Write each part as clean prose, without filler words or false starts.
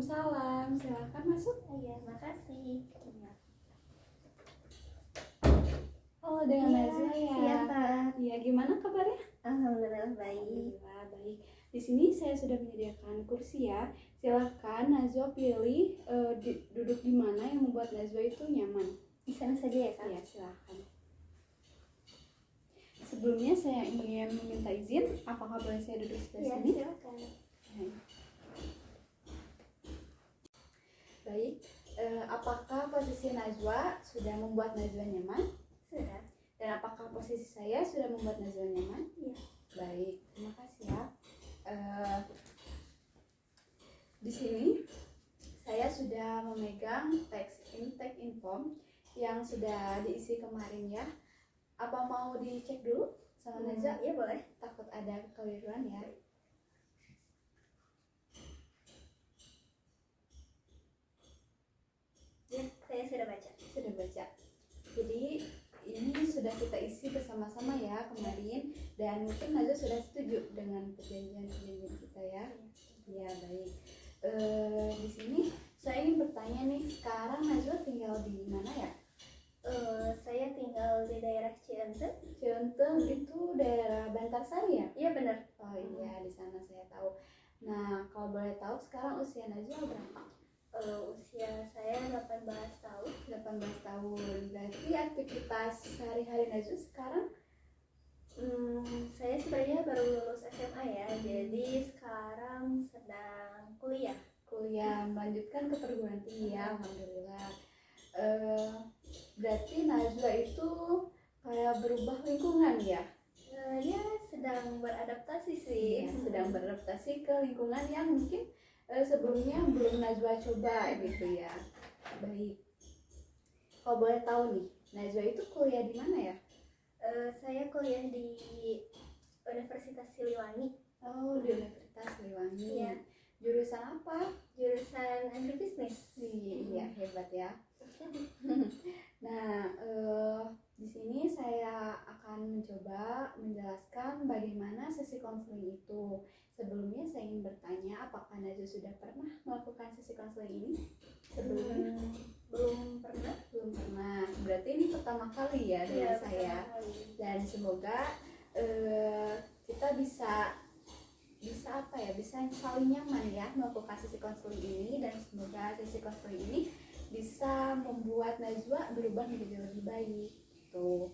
Waalaikumsalam. Silakan masuk. Iya, makasih. Halo, dengan Iya, Najwa ya. siapa? Iya, gimana kabarnya? Alhamdulillah baik. Alhamdulillah baik. Di sini saya sudah menyediakan kursi ya. Silakan Najwa pilih duduk di mana yang membuat Najwa itu nyaman. Di sana saja ya, Kak? Iya, silakan. Sebelumnya saya ingin meminta izin, apakah boleh saya duduk sebelah Iya, sini? silakan. Baik, apakah posisi Najwa sudah membuat Najwa nyaman? Sudah. Dan apakah posisi saya sudah membuat Najwa nyaman? Iya. Baik, terima kasih ya. Di sini saya sudah memegang teks intake inform yang sudah diisi kemarin ya. Apa mau dicek dulu sama Najwa? Iya, boleh. Takut ada kekeliruan ya. Ya, saya sudah baca. Sudah baca. Jadi ini sudah kita isi bersama-sama ya kemarin, dan mungkin Najwa sudah setuju dengan perjanjian-perjanjian kita ya. Ya baik. Di sini saya ingin bertanya nih, sekarang Najwa tinggal di mana ya? Saya tinggal di daerah Cienteng. Cienteng itu daerah Bantarsari ya? Iya, benar. Oh iya, di sana saya tahu. Nah, kalau boleh tahu sekarang usia Najwa berapa? Usia saya 18 tahun. 18 tahun. Berarti aktivitas sehari-hari Najwa sekarang? Saya sebenarnya baru lulus SMA ya, jadi sekarang sedang kuliah. Kuliah, melanjutkan ke perguruan tinggi ya, alhamdulillah. Berarti Najwa itu kayak berubah lingkungan ya? Ya, sedang beradaptasi sih. Iya, sedang beradaptasi ke lingkungan yang mungkin sebelumnya belum Najwa coba gitu ya. Baik. Kalau boleh tahu nih, Najwa itu kuliah di mana ya? Saya kuliah di Universitas Siliwangi. Oh, di Universitas Siliwangi. Iya. Jurusan apa? Jurusan agribisnis. Iya, hebat ya. Nah, di sini saya akan mencoba menjelaskan bagaimana sesi konseling itu. Sebelumnya saya ingin bertanya, apakah Najwa sudah pernah melakukan sesi konseling ini sebelumnya? Belum pernah. Belum pernah. Berarti ini pertama kali ya dengan saya. Dan semoga kita bisa apa ya, bisa saling nyaman ya melakukan sesi konseling ini, dan semoga sesi konseling ini bisa membuat Najwa berubah menjadi lebih baik. Tuh.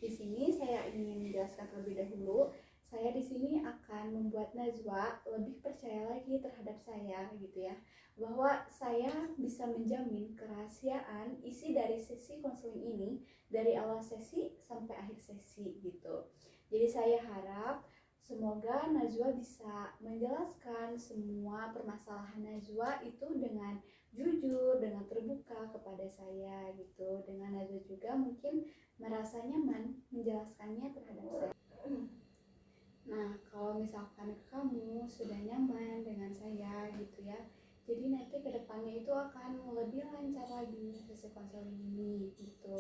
Di sini saya ingin menjelaskan terlebih dahulu. Saya di sini akan membuat Najwa lebih percaya lagi terhadap saya gitu ya. Bahwa saya bisa menjamin kerahasiaan isi dari sesi konseling ini dari awal sesi sampai akhir sesi gitu. Jadi saya harap semoga Najwa bisa menjelaskan semua permasalahan Najwa itu dengan jujur, dengan terbuka kepada saya gitu. Dengan Najwa juga mungkin merasa nyaman menjelaskannya terhadap saya. Nah, kalau misalkan kamu sudah nyaman dengan saya gitu ya, jadi nanti kedepannya itu akan lebih lancar lagi sesi konseling ini gitu.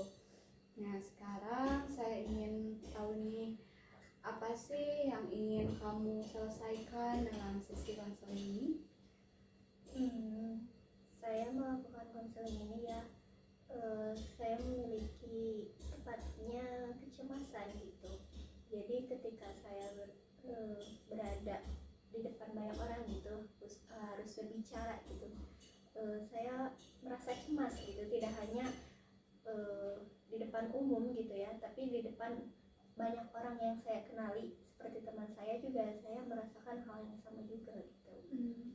Nah, sekarang saya ingin tahu nih, apa sih yang ingin kamu selesaikan dalam sesi konseling ini? Saya melakukan konseling ini ya, saya memiliki tepatnya kecemasan gitu. Jadi ketika saya berada di depan banyak orang gitu, harus berbicara gitu, saya merasa cemas gitu. Tidak hanya di depan umum gitu ya, tapi di depan banyak orang yang saya kenali seperti teman saya juga, saya merasakan hal yang sama juga gitu.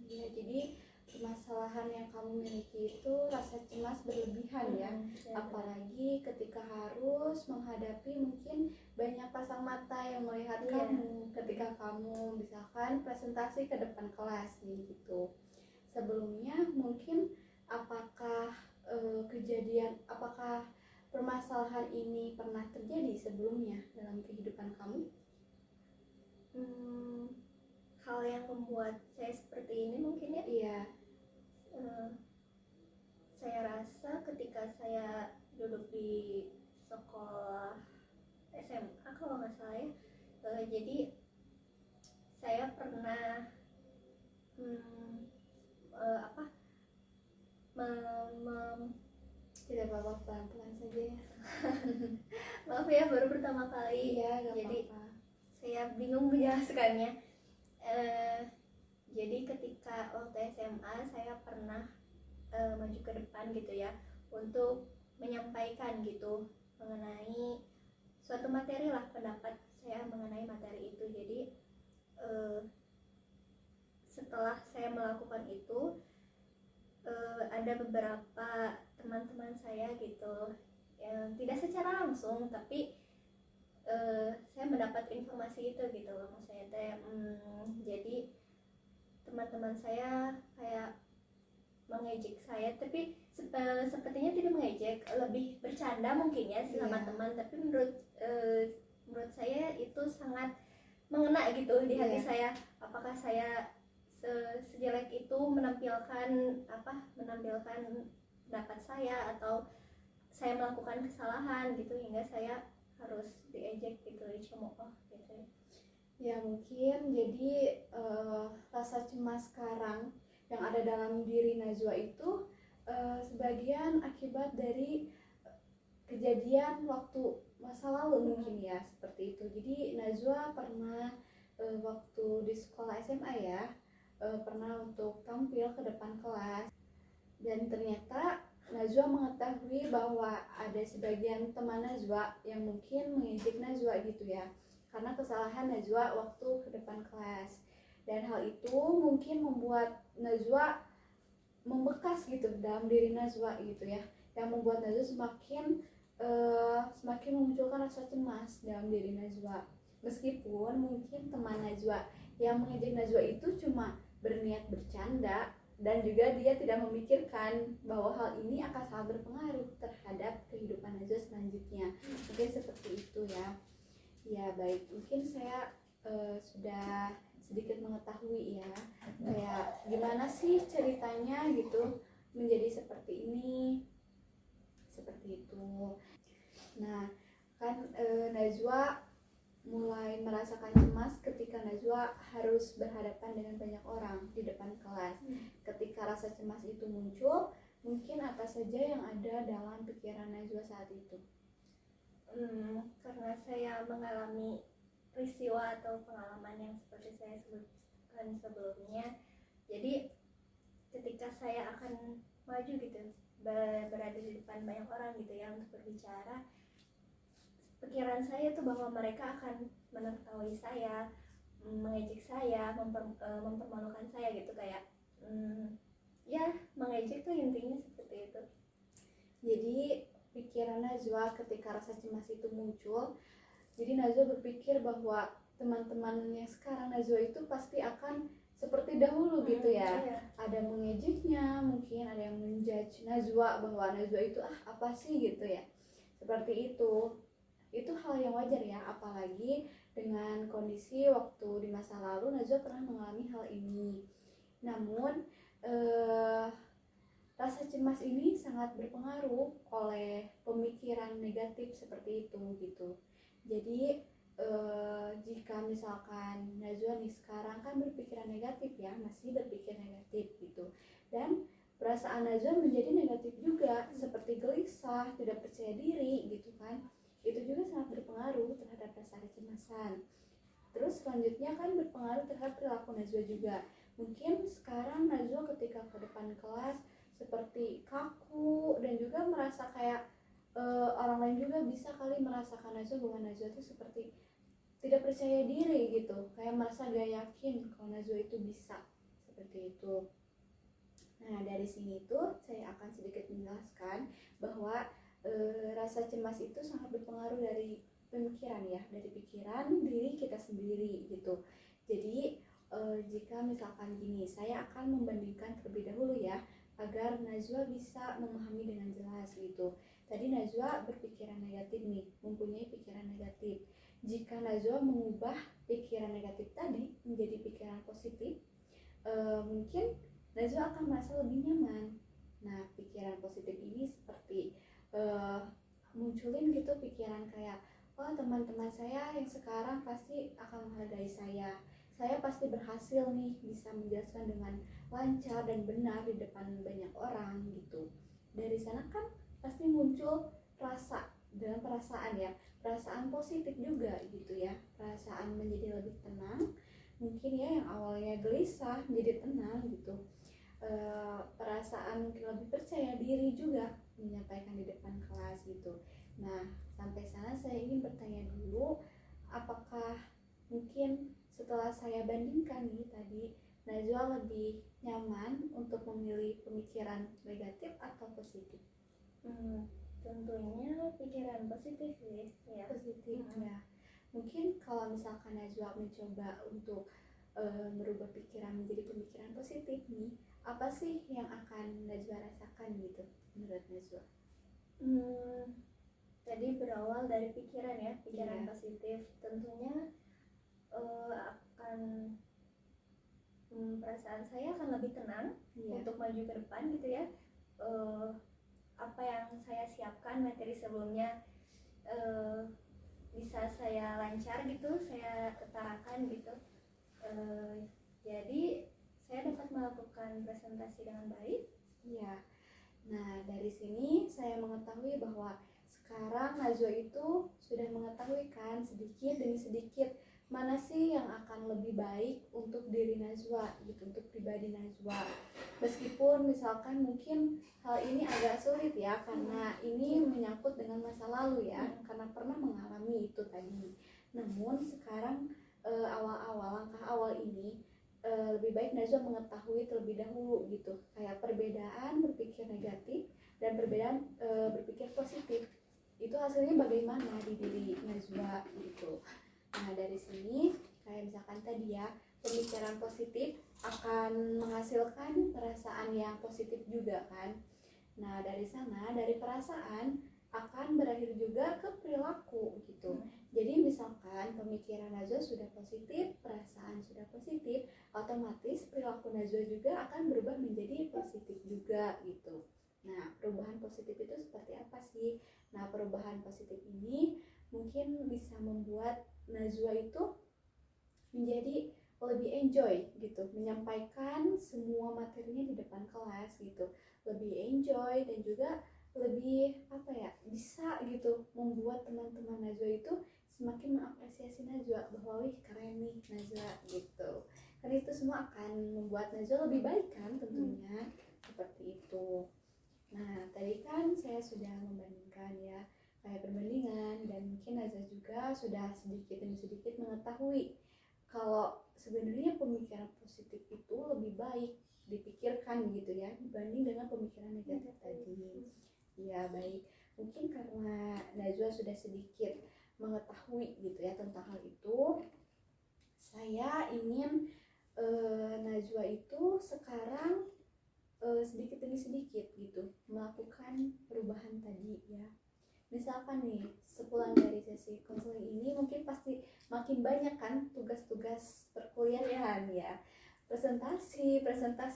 Ya, jadi permasalahan yang kamu miliki itu rasa cemas berlebihan ya, apalagi ketika harus menghadapi mungkin banyak pasang mata yang melihat kamu ketika kamu misalkan presentasi ke depan kelas nih gitu. Sebelumnya mungkin apakah apakah permasalahan ini pernah terjadi sebelumnya dalam kehidupan kamu? Hal yang membuat saya seperti ini mungkin ya. Iya. Saya rasa ketika saya duduk di sekolah SMA kalau nggak salah ya, jadi saya pernah apa Tidak apa-apa, pelan-pelan saja ya. maaf ya, baru pertama kali. Iya, gak Jadi apa-apa. saya bingung menjelaskannya. Jadi ketika waktu SMA saya pernah maju ke depan gitu ya, untuk menyampaikan gitu mengenai suatu materi lah, pendapat saya mengenai materi itu. Jadi setelah saya melakukan itu, ada beberapa teman-teman saya gitu yang tidak secara langsung tapi saya mendapat informasi itu gitu loh, maksudnya jadi teman-teman saya kayak mengejek saya, tapi sepertinya tidak mengejek, lebih bercanda mungkin ya sama teman, tapi menurut saya itu sangat mengena gitu di hati saya. Apakah saya sejelek itu menampilkan pendapat saya, atau saya melakukan kesalahan gitu hingga saya harus diejek gitu, dicemooh gitu ya? Mungkin jadi rasa cemas sekarang yang ada dalam diri Najwa itu sebagian akibat dari kejadian waktu masa lalu mungkin ya, seperti itu. Jadi Najwa pernah waktu di sekolah SMA ya, pernah untuk tampil ke depan kelas, dan ternyata Najwa mengetahui bahwa ada sebagian teman Najwa yang mungkin mengejek Najwa gitu ya, karena kesalahan Najwa waktu ke depan kelas. Dan hal itu mungkin membuat Najwa membekas gitu dalam diri Najwa gitu ya, yang membuat Najwa semakin memunculkan rasa cemas dalam diri Najwa. Meskipun mungkin teman Najwa yang mengejek Najwa itu cuma berniat bercanda, dan juga dia tidak memikirkan bahwa hal ini akan sangat berpengaruh terhadap kehidupan Najwa selanjutnya. Mungkin seperti itu ya. Ya baik, mungkin saya sudah sedikit mengetahui ya, kayak gimana sih ceritanya gitu menjadi seperti ini, seperti itu. Nah kan Najwa mulai merasakan cemas ketika Najwa harus berhadapan dengan banyak orang di depan kelas. Ketika rasa cemas itu muncul, mungkin apa saja yang ada dalam pikiran Najwa saat itu? Karena saya mengalami peristiwa atau pengalaman yang seperti saya sebutkan sebelumnya, jadi ketika saya akan maju gitu, berada di depan banyak orang gitu ya untuk berbicara, pikiran saya tuh bahwa mereka akan menertawai saya, mengejek saya, mempermalukan saya gitu, kayak ya mengejek tuh intinya seperti itu. Jadi pikiran Najwa ketika rasa cemas itu muncul, jadi Najwa berpikir bahwa teman-temannya sekarang Najwa itu pasti akan seperti dahulu gitu ya. Iya. Ada mengejeknya, mungkin ada yang menjudge Najwa bahwa Najwa itu apa sih gitu ya. Seperti itu. Itu hal yang wajar ya, apalagi dengan kondisi waktu di masa lalu Najwa pernah mengalami hal ini. Namun rasa cemas ini sangat berpengaruh oleh pemikiran negatif seperti itu gitu. Jadi jika misalkan Najwa nih sekarang kan berpikiran negatif ya, masih berpikir negatif gitu, dan perasaan Najwa menjadi negatif juga, seperti gelisah, tidak percaya diri gitu kan, itu juga sangat berpengaruh terhadap rasa kecemasan. Terus selanjutnya kan berpengaruh terhadap perilaku Najwa juga. Mungkin sekarang Najwa ketika ke depan kelas seperti kaku, dan juga merasa kayak orang lain juga bisa kali merasakan Najwa bahwa Najwa itu seperti tidak percaya diri gitu, kayak merasa gak yakin kalau Najwa itu bisa, seperti itu. Nah dari sini tuh saya akan sedikit menjelaskan bahwa rasa cemas itu sangat berpengaruh dari pemikiran ya, dari pikiran diri kita sendiri gitu. Jadi jika misalkan gini, saya akan membandingkan terlebih dahulu ya, agar Najwa bisa memahami dengan jelas gitu. Tadi Najwa berpikiran negatif nih, mempunyai pikiran negatif. Jika Najwa mengubah pikiran negatif tadi menjadi pikiran positif, mungkin Najwa akan merasa lebih nyaman. Nah, pikiran positif ini seperti munculin gitu pikiran kayak, oh teman-teman saya yang sekarang pasti akan menghargai saya. saya pasti berhasil nih bisa menjelaskan dengan lancar dan benar di depan banyak orang gitu. Dari sana kan pasti muncul rasa, dalam perasaan ya, perasaan positif juga gitu ya, perasaan menjadi lebih tenang, mungkin ya yang awalnya gelisah menjadi tenang gitu. Perasaan mungkin lebih percaya diri juga menyampaikan di depan kelas gitu. Nah, sampai sana saya ingin bertanya dulu, apakah mungkin setelah saya bandingkan nih tadi, Najwa lebih nyaman untuk memilih pemikiran negatif atau positif? Tentunya pikiran positif sih ya. Positif ya. Mungkin kalau misalkan Najwa mencoba untuk merubah pikiran menjadi pemikiran positif nih, apa sih yang akan Najwa rasakan gitu menurut Najwa? Tadi berawal dari pikiran ya, pikiran Iya. positif tentunya akan perasaan saya akan lebih tenang Iya. untuk maju ke depan gitu ya. Apa yang saya siapkan materi sebelumnya bisa saya lancar gitu, saya ketarakan gitu. Jadi saya dapat melakukan presentasi dengan baik. Iya. Nah, dari sini saya mengetahui bahwa sekarang Najwa itu sudah mengetahui kan sedikit demi sedikit mana sih yang akan lebih baik untuk diri Najwa gitu, untuk pribadi Najwa. Meskipun misalkan mungkin hal ini agak sulit ya, karena ini menyangkut dengan masa lalu ya, karena pernah mengalami itu tadi. Namun sekarang awal-awal langkah awal ini lebih baik Najwa mengetahui terlebih dahulu gitu, kayak perbedaan berpikir negatif dan perbedaan berpikir positif itu hasilnya bagaimana di diri Najwa gitu. Nah, dari sini kayak misalkan tadi ya, pemikiran positif akan menghasilkan perasaan yang positif juga kan. Nah, dari sana, dari perasaan akan berakhir juga ke perilaku gitu. Jadi misalkan pemikiran Najwa sudah positif, perasaan sudah positif, otomatis perilaku Najwa juga akan berubah menjadi positif juga gitu. Nah, perubahan positif itu seperti apa sih? Nah, perubahan positif ini mungkin bisa membuat Najwa itu menjadi lebih enjoy gitu, menyampaikan semua materinya di depan kelas gitu, lebih enjoy dan juga lebih apa ya, bisa gitu membuat teman-teman Najwa itu semakin mengapresiasi Najwa bahwa wih keren nih Najwa gitu. Karena itu semua akan membuat Najwa lebih baik kan tentunya, seperti itu. Nah, tadi kan saya sudah membandingkan ya, kayak perbandingan, dan mungkin Najwa juga sudah sedikit demi sedikit mengetahui kalau sebenarnya pemikiran positif itu lebih baik dipikirkan gitu ya dibanding dengan pemikiran negatif tadi. Ya baik, mungkin karena Najwa sudah sedikit mengetahui gitu ya tentang hal itu, saya ingin Najwa itu sekarang sedikit demi sedikit gitu melakukan perubahan tadi ya. Misalkan nih sepulang dari sesi konseling ini mungkin pasti makin banyak kan tugas-tugas perkuliahan ya, presentasi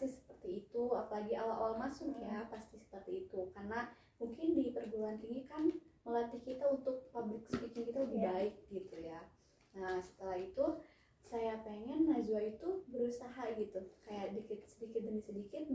seperti itu, apalagi awal-awal masuk ya pasti seperti itu, karena mungkin di perguruan tinggi kan melatih kita untuk public speaking kita lebih baik gitu ya. Nah, setelah itu saya pengen Najwa itu berusaha gitu, kayak sedikit demi sedikit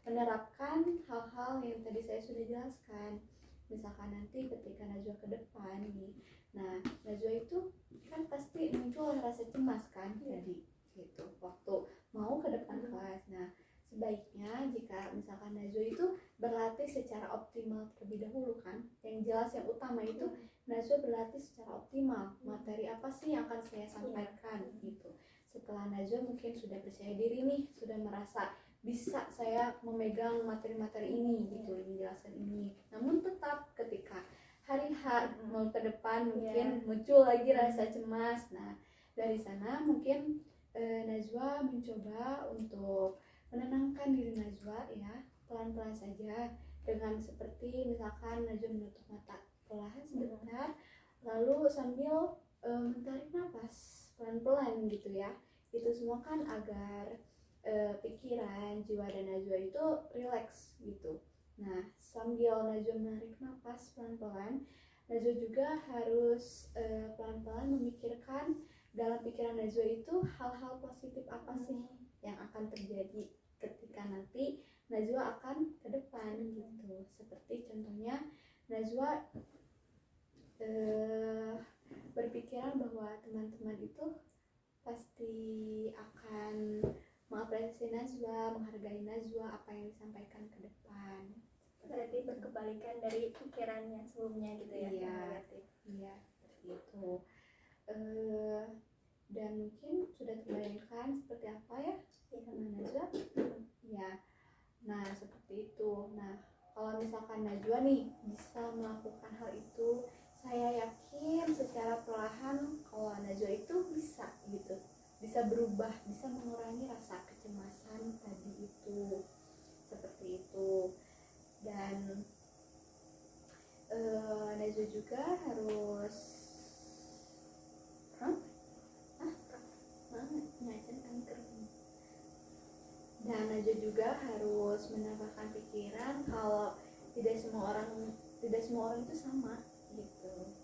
menerapkan hal-hal yang tadi saya sudah jelaskan. Misalkan nanti ketika Najwa ke depan nih, nah Najwa itu kan pasti muncul rasa cemas kan tadi gitu waktu mau ke depan kelas. Nah, sebaiknya jika misalkan Najwa itu berlatih secara optimal terlebih dahulu kan, yang jelas yang utama itu Najwa berlatih secara optimal materi apa sih yang akan saya sampaikan gitu. Setelah Najwa mungkin sudah percaya diri nih, sudah merasa bisa saya memegang materi-materi ini gitu, menjelaskan ini. Namun tetap ketika hari H mau ke depan mungkin muncul lagi rasa cemas. Nah, dari sana mungkin Najwa mencoba untuk menenangkan diri Najwa ya, pelan-pelan saja, dengan seperti misalkan Najwa menutup mata perlahan sebentar, lalu sambil menarik nafas pelan-pelan gitu ya. Itu semua kan agar pikiran, jiwa dan Najwa itu rileks gitu. Nah, sambil Najwa menarik nafas pelan-pelan, Najwa juga harus pelan-pelan memikirkan dalam pikiran Najwa itu hal-hal positif apa sih yang akan terjadi ketika nanti Najwa akan ke depan gitu. Seperti contohnya Najwa berpikiran bahwa teman-teman itu pasti akan mengapresiasi Najwa, menghargai Najwa apa yang disampaikan ke depan. Berarti berkebalikan dari pikirannya sebelumnya gitu ya, Iya, yang negatif. iya seperti itu. Dan mungkin sudah terbayangkan seperti apa ya sama Najwa? Ya, nah seperti itu. Nah, kalau misalkan Najwa nih bisa melakukan hal itu, saya yakin secara perlahan kalau Najwa itu bisa gitu, bisa berubah, bisa mengurangi rasa kecemasan tadi itu, seperti itu. Dan Najwa juga harus dan Najwa juga harus menambahkan pikiran kalau tidak semua orang itu sama gitu.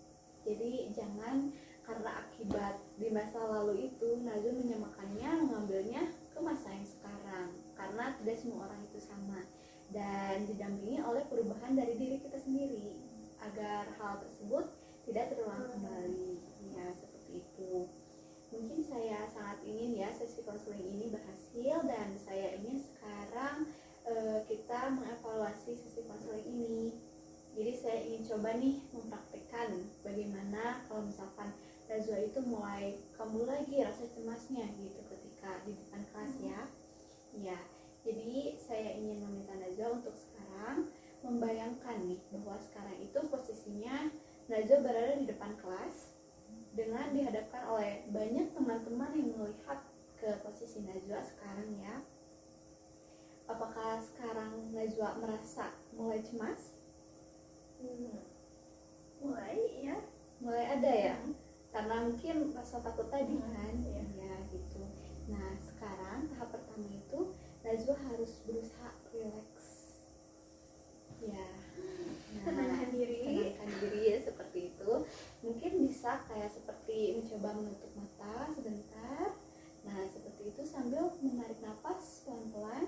Jadi jangan karena akibat di masa lalu itu Najwa menyamakannya, mengambilnya ke masa yang sekarang, karena tidak semua orang itu sama, dan didampingi oleh perubahan dari diri kita sendiri agar hal tersebut tidak terulang kembali. Ya, seperti itu. Mungkin saya sangat ingin ya sesi konseling ini berhasil, dan saya ingin sekarang kita mengevaluasi sesi konseling ini. Jadi saya ingin coba nih mempraktikkan bagaimana kalau misalkan Najwa itu mulai kambuh lagi rasa cemasnya gitu ketika di depan kelas ya. Ya, jadi saya ingin meminta Najwa untuk sekarang membayangkan nih bahwa sekarang itu posisinya Najwa berada di depan kelas dengan dihadapkan oleh banyak teman-teman yang melihat ke posisi Najwa sekarang ya. Apakah sekarang Najwa merasa mulai cemas? Mulai ada ya, karena mungkin rasa takut tadi kan ya gitu. Nah sekarang tahap pertama itu Najwa harus berusaha rileks ya. Tenangkan diri Ya, seperti itu. Mungkin bisa kayak seperti mencoba menutup mata sebentar. Nah seperti itu sambil menarik napas pelan-pelan.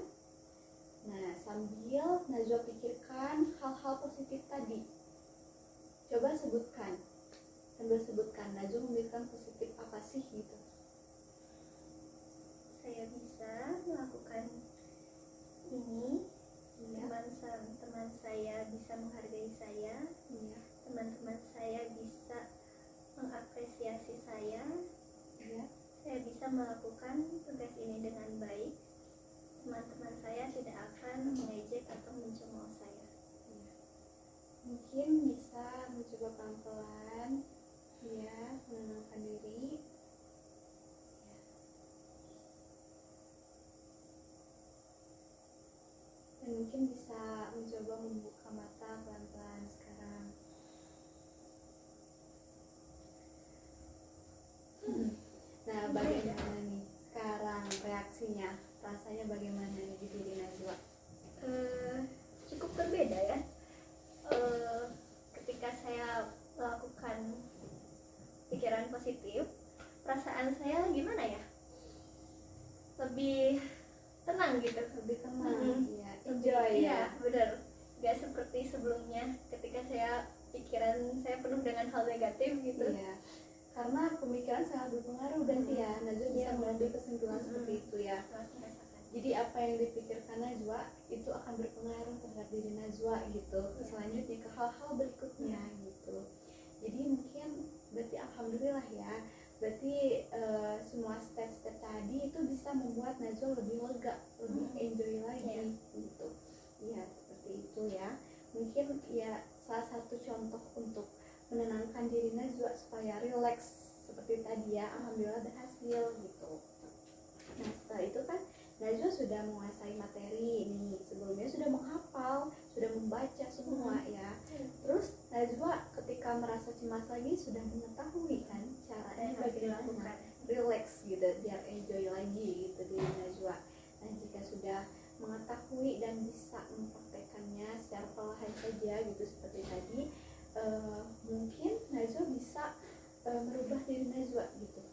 Nah sambil Najwa pikirkan hal-hal positif tadi. Coba sebutkan, sambil sebutkan Najwa memikirkan positif apa sih gitu. Saya bisa melakukan ini, teman saya bisa menghargai saya, teman-teman saya bisa mengapresiasi saya, saya bisa melakukan tugas ini dengan baik, teman-teman saya tidak akan mengejek atau mencemooh saya. Mungkin bisa mencoba pelan-pelan ya, menenangkan diri ya. Dan mungkin bisa mencoba membuka mata pelan-pelan sekarang. Nah bagaimana nih sekarang reaksinya, rasanya bagaimana nih di diri Najwa? Cukup berbeda ya. Ketika saya melakukan pikiran positif, perasaan saya gimana ya, lebih tenang gitu, Lebih tenang ya, enjoy ya, benar, gak seperti sebelumnya ketika saya pikiran saya penuh dengan hal negatif gitu. Iya, karena pemikiran sangat berpengaruh dan ya Najwa bisa mengambil kesimpulan seperti itu ya. Jadi apa yang dipikirkan Najwa itu akan berpengaruh terhadap diri Najwa gitu, selanjutnya ke hal-hal berikutnya gitu. Jadi mungkin berarti alhamdulillah ya, berarti semua step-step tadi itu bisa membuat Najwa lebih lega, lebih enjoy lagi gitu. Ya seperti itu ya. Mungkin ya salah satu contoh untuk menenangkan diri Najwa supaya rileks seperti tadi ya, alhamdulillah berhasil gitu. Nah setelah itu kan Najwa sudah menguasai materi ini, sebelumnya sudah menghafal, sudah membaca semua ya. Terus Najwa ketika merasa cemas lagi sudah mengetahui kan caranya bagaimana relax gitu, biar enjoy lagi gitu di Najwa. Nah jika sudah mengetahui dan bisa mempraktekannya secara perlahan saja gitu seperti tadi, mungkin Najwa bisa merubah diri Najwa gitu,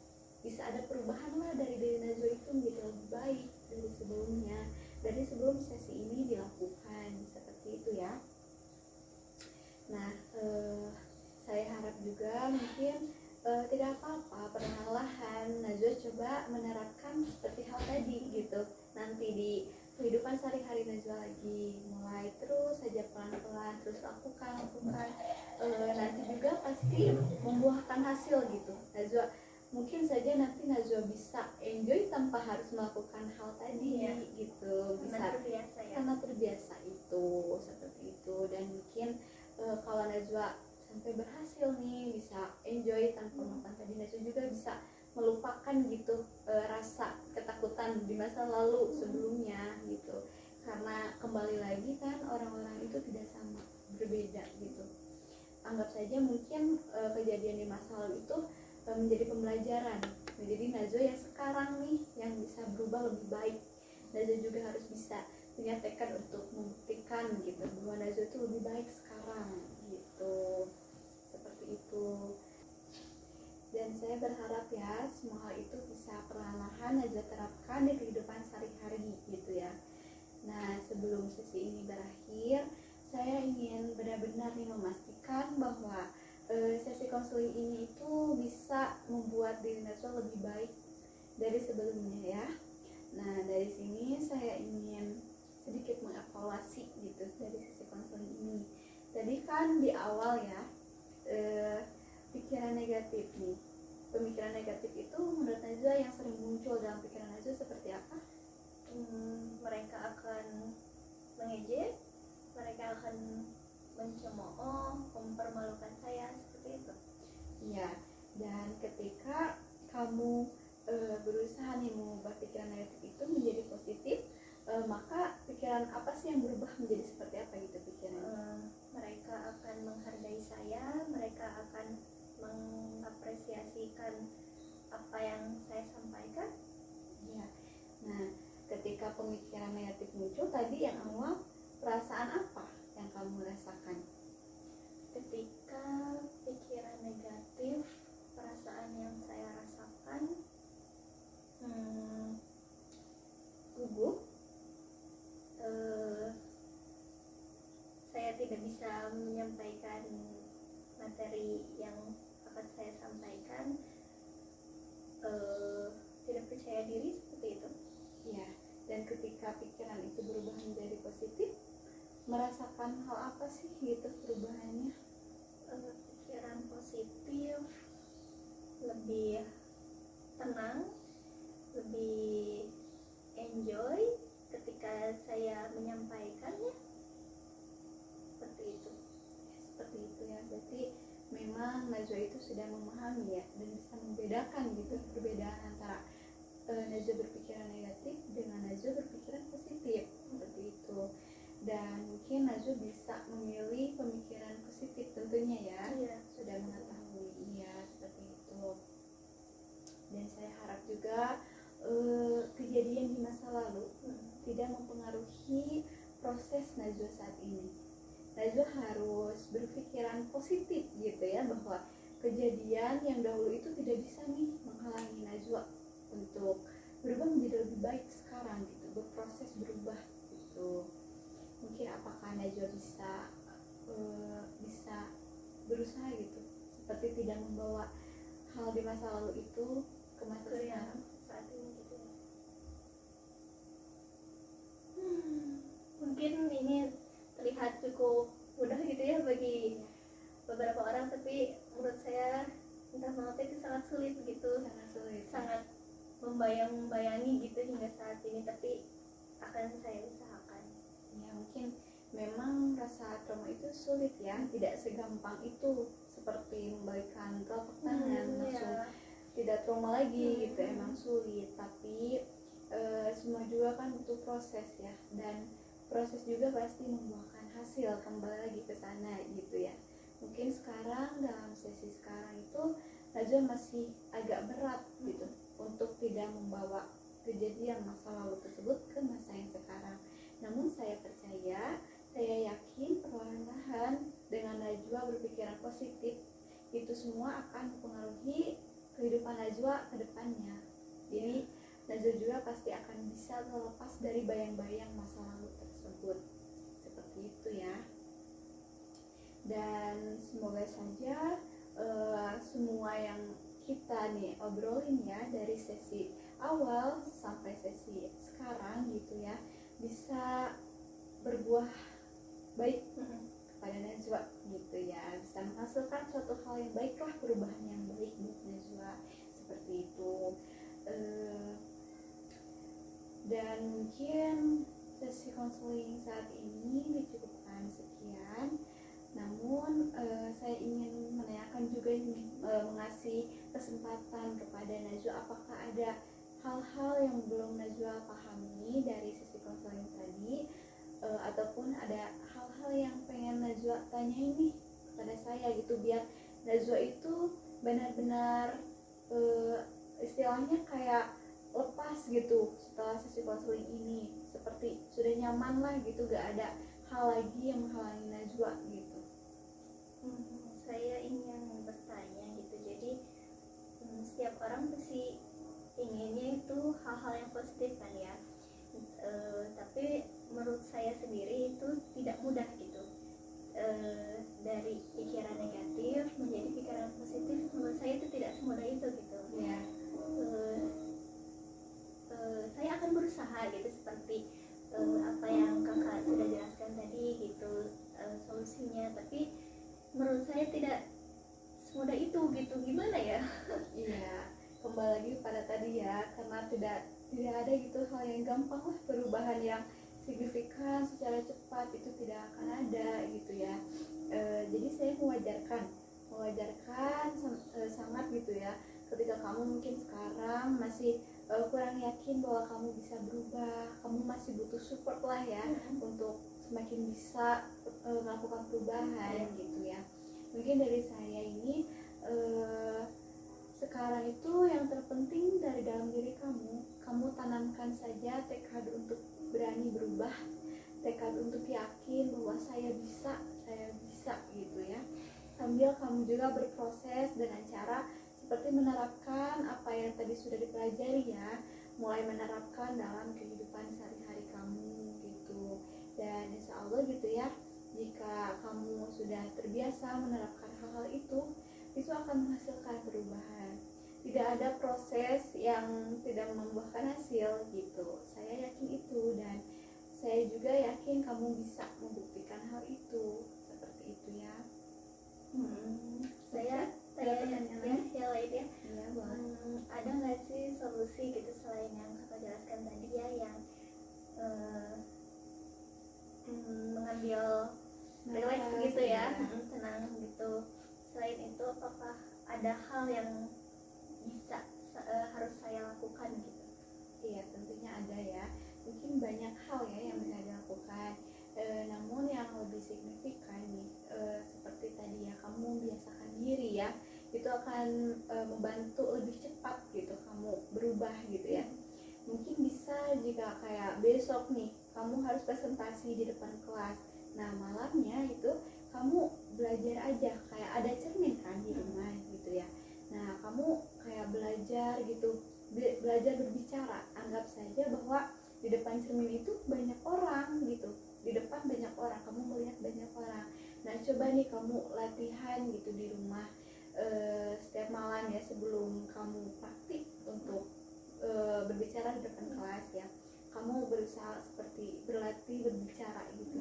perubahan lah dari diri Najwa itu menjadi lebih baik dari sebelumnya, dari sebelum sesi ini dilakukan, seperti itu ya. Nah, saya harap juga mungkin tidak apa-apa, perlahan-lahan Najwa coba menerapkan seperti hal tadi gitu. Nanti di kehidupan sehari-hari Najwa lagi mulai terus saja pelan-pelan terus lakukan. Nanti juga pasti membuahkan hasil gitu. Najwa mungkin saja nanti Najwa bisa enjoy tanpa harus melakukan hal tadi gitu. Bisa karena terbiasa itu, seperti itu. Dan mungkin kalau Najwa sampai berhasil nih bisa enjoy tanpa melakukan tadi, Najwa juga bisa melupakan gitu rasa ketakutan di masa lalu sebelumnya gitu, karena kembali lagi kan orang-orang itu tidak sama, berbeda gitu. Anggap saja mungkin kejadian di masa lalu itu menjadi pembelajaran, menjadi Najwa yang sekarang nih yang bisa berubah lebih baik. Najwa juga harus bisa punya tekad untuk membuktikan gitu bahwa Najwa itu lebih baik sekarang gitu, seperti itu. Dan saya berharap ya semua hal itu bisa perlahan-lahan Najwa terapkan di kehidupan sehari-hari gitu ya. Nah, sebelum sesi ini berakhir, saya ingin benar-benar nih memastikan bahwa sesi konseling ini itu bisa membuat diri Najwa lebih baik dari sebelumnya ya. Nah, dari sini saya ingin sedikit mengevaluasi gitu dari sesi konseling ini. Tadi kan di awal ya, pikiran negatif nih. Pemikiran negatif itu menurut Najwa yang sering muncul dalam pikiran Najwa seperti apa? Mereka akan mengejek, mereka akan mencemooh, mempermalukan saya, seperti itu. Iya, dan ketika kamu berusaha nih mengubah pikiran negatif itu menjadi positif, maka pikiran apa sih yang berubah menjadi seperti apa gitu pikirannya? Mereka akan menghargai saya, mereka akan mengapresiasikan apa yang saya sampaikan. Ya. Nah, ketika pemikiran negatif muncul tadi yang awal, perasaan apa yang kamu rasakan? Ketika pikiran negatif, perasaan yang saya rasakan gugup. Saya tidak bisa menyampaikan materi yang akan saya sampaikan, tidak percaya diri, seperti itu. Ya, dan ketika pikiran itu berubah menjadi positif, merasakan hal apa sih gitu perubahannya? Pikiran positif, lebih tenang, lebih enjoy ketika saya menyampaikannya, seperti itu. Seperti itu ya, berarti memang Najwa itu sudah memahami ya dan bisa membedakan gitu perbedaan antara Najwa berpikiran negatif dengan Najwa berpikiran positif, seperti itu. Dan mungkin Najwa bisa memilih pemikiran positif tentunya ya. Iya. Sudah mengetahui, iya seperti itu. Dan saya harap juga kejadian di masa lalu tidak mempengaruhi proses Najwa saat ini. Najwa harus berpikiran positif gitu ya, bahwa kejadian yang dahulu itu tidak bisa nih menghalangi Najwa untuk berubah menjadi lebih baik sekarang gitu, berproses berubah gitu. Mungkin apakah Najwa bisa berusaha gitu, seperti tidak membawa hal di masa lalu itu ke masa sekarang saat ini gitu ya. Mungkin ini terlihat cukup mudah gitu ya bagi beberapa orang, tapi menurut saya entah mengapa itu sangat sulit gitu, sangat membayangi gitu hingga saat ini, tapi akan saya usahakan. Ya, mungkin memang rasa trauma itu sulit ya, tidak segampang itu seperti membalikan telapak tangan langsung tidak trauma lagi gitu, emang sulit. Tapi semua juga kan butuh proses ya, dan proses juga pasti membuahkan hasil, kembali lagi ke sana gitu ya. Mungkin sekarang dalam sesi sekarang itu Najwa masih agak berat gitu untuk tidak membawa kejadian masa lalu tersebut ke masa yang sekarang. Namun saya percaya, saya yakin perlahan-lahan dengan Najwa berpikiran positif, itu semua akan mempengaruhi kehidupan Najwa ke depannya Najwa juga pasti akan bisa terlepas dari bayang-bayang masa lalu tersebut. Seperti itu ya. Dan semoga saja semua yang kita nih obrolin ya dari sesi awal sampai sesi sekarang gitu ya bisa berbuah baik kepada Najwa gitu ya, bisa menghasilkan suatu hal yang baik lah, perubahan yang baik buat Najwa seperti itu. Dan mungkin sesi konseling saat ini dicukupkan sekian. Namun saya ingin menanyakan juga ini, mengasih kesempatan kepada Najwa, apakah ada hal-hal yang belum Najwa pahami dari sesi konseling tadi, ataupun ada hal-hal yang pengen Najwa tanya ini kepada saya gitu, biar Najwa itu benar-benar istilahnya kayak lepas gitu setelah sesi konseling ini, seperti sudah nyaman lah gitu, gak ada hal lagi yang menghalangi Najwa gitu. Saya ingin bertanya gitu, jadi setiap orang pasti inginnya itu hal-hal yang positif kan ya, tapi menurut saya sendiri itu tidak mudah gitu, dari pikiran negatif menjadi pikiran positif menurut saya itu tidak semudah itu gitu Ya. Saya akan berusaha gitu seperti apa yang kakak sudah jelaskan tadi gitu, solusinya, tapi menurut saya tidak semudah itu gitu, gimana ya? Iya, kembali lagi pada tadi ya, karena tidak ada gitu hal yang gampang lah, perubahan yang signifikan secara cepat itu tidak akan ada gitu ya. Jadi saya mewajarkan sangat gitu ya, ketika kamu mungkin sekarang masih kurang yakin bahwa kamu bisa berubah, kamu masih butuh support lah ya untuk semakin bisa melakukan perubahan gitu ya. Mungkin dari saya ini sekarang itu yang terpenting dari dalam diri kamu tanamkan saja tekad untuk berani berubah, tekad untuk yakin bahwa saya bisa gitu ya, sambil kamu juga berproses dengan cara seperti menerapkan apa yang tadi sudah dipelajari ya, mulai menerapkan dalam kehidupan sehari-hari kamu gitu. Dan insya Allah gitu ya, jika kamu sudah terbiasa menerapkan hal-hal itu akan menghasilkan perubahan. Tidak ada proses yang tidak membuahkan hasil gitu. Saya yakin itu, dan saya juga yakin kamu bisa membuktikan hal itu. Seperti itu ya. Saya pertanyaan yang lain ya. Iya, boleh. Ada nggak sih solusi gitu selain yang kakak jelaskan tadi ya, yang mengambil relax gitu ya, tenang gitu. Selain itu apakah ada hal yang bisa harus saya lakukan gitu? Iya, tentunya ada ya. Mungkin banyak hal ya yang bisa dilakukan. Namun yang lebih signifikan nih, seperti tadi ya, kamu biasakan diri ya, itu akan membantu lebih cepat gitu kamu berubah gitu ya. Mungkin bisa jika kayak besok nih kamu harus presentasi di depan kelas, nah malamnya itu kamu belajar aja, kayak ada cermin kan di rumah gitu ya. Nah kamu kayak belajar gitu, belajar berbicara, anggap saja bahwa di depan cermin itu banyak orang gitu, di depan banyak orang, kamu melihat banyak orang. Nah coba nih kamu latihan gitu di rumah setiap malam ya, sebelum kamu praktik untuk berbicara di depan kelas ya, kamu berusaha seperti berlatih berbicara gitu.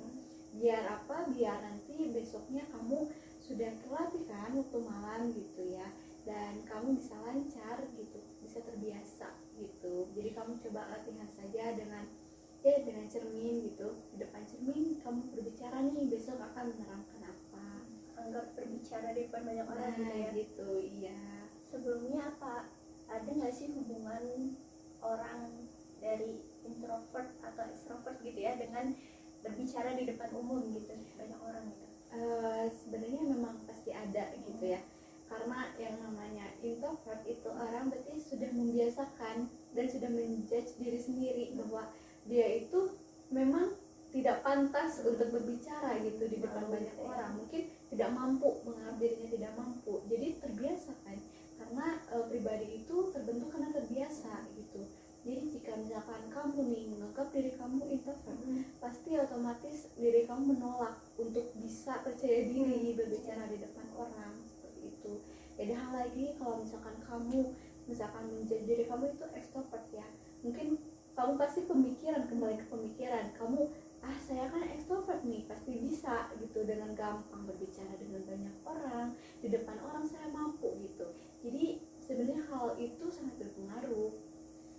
Biar apa? Biar nanti besoknya kamu sudah terlatih kan waktu malam gitu ya, dan kamu bisa lancar gitu, bisa terbiasa gitu. Jadi kamu coba latihan saja dengan cermin gitu, di depan cermin kamu berbicara nih, besok akan menerangkan apa. Anggap berbicara di depan banyak orang gitu ya. Gitu, iya. Sebelumnya apa ada nggak sih hubungan orang dari introvert atau extrovert gitu ya dengan berbicara di depan umum gitu, banyak orang gitu? Sebenarnya memang pasti ada gitu ya, karena yang namanya introvert itu orang berarti sudah membiasakan dan sudah menjudge diri sendiri bahwa dia itu memang tidak pantas untuk berbicara gitu di depan banyak orang, mungkin tidak mampu, menganggap dirinya tidak mampu, jadi terbiasa kan, karena pribadi itu terbentuk karena terbiasa gitu. Jadi diri kamu itu extrovert ya, mungkin kamu pasti kembali ke pemikiran kamu, saya kan extrovert nih, pasti bisa gitu dengan gampang berbicara dengan banyak orang, di depan orang saya mampu gitu. Jadi sebenarnya hal itu sangat berpengaruh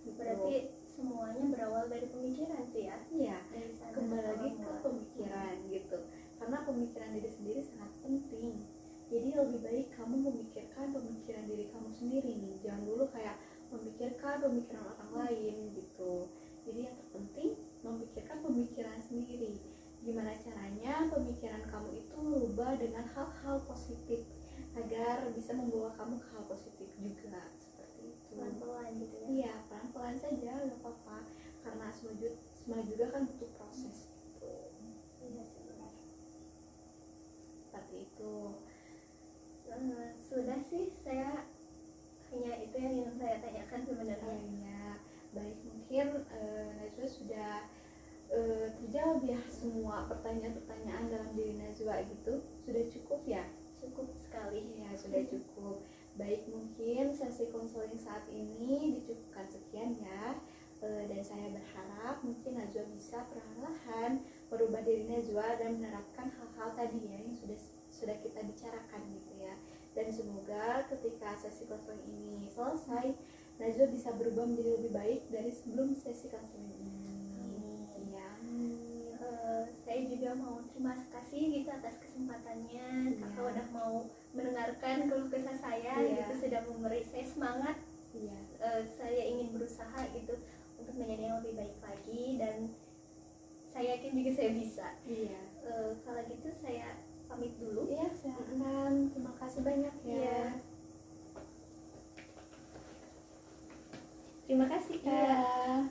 gitu. Berarti semuanya berawal dari pemikiran sih ya. Iya, Dari sana kembali lagi ke awal. pemikiran gitu, karena pemikiran diri sendiri sangat penting. Jadi lebih baik kamu memikirkan pemikiran diri kamu sendiri nih, jangan dulu kayak memikirkan pemikiran orang lain gitu. Jadi yang terpenting memikirkan pemikiran sendiri. Gimana caranya pemikiran kamu itu berubah dengan hal-hal positif agar bisa membawa kamu ke hal positif juga, seperti itu. Pelan-pelan gitu ya. Iya, pelan-pelan saja, nggak apa-apa. Karena semua juga kan butuh proses gitu. Iya sih benar. Seperti itu. Sudah sih, saya hanya itu yang ingin saya tanyakan sebenarnya. Kayaknya baik, mungkin Najwa sudah terjawab ya semua pertanyaan-pertanyaan dalam diri Najwa gitu. Sudah cukup ya? Cukup sekali. Ya, sudah cukup. Baik, mungkin sesi konseling saat ini dicukupkan sekian ya. Dan saya berharap mungkin Najwa bisa perlahan-lahan merubah diri Najwa dan menerapkan hal-hal tadi ya yang sudah kita bicarakan gitu ya. Dan semoga ketika sesi konseling ini selesai, Najwa bisa berubah menjadi lebih baik dari sebelum sesi konseling ini. Ya. Saya juga mau terima kasih gitu atas kesempatannya. Kakak udah mau mendengarkan keluh kesah saya gitu, sudah memberi saya semangat. Saya ingin berusaha gitu untuk menjadi yang lebih baik lagi, dan saya yakin juga saya bisa. Kalau gitu saya pamit dulu. Iya, silakan. Terima kasih banyak ya. Terima kasih Kak. Iya.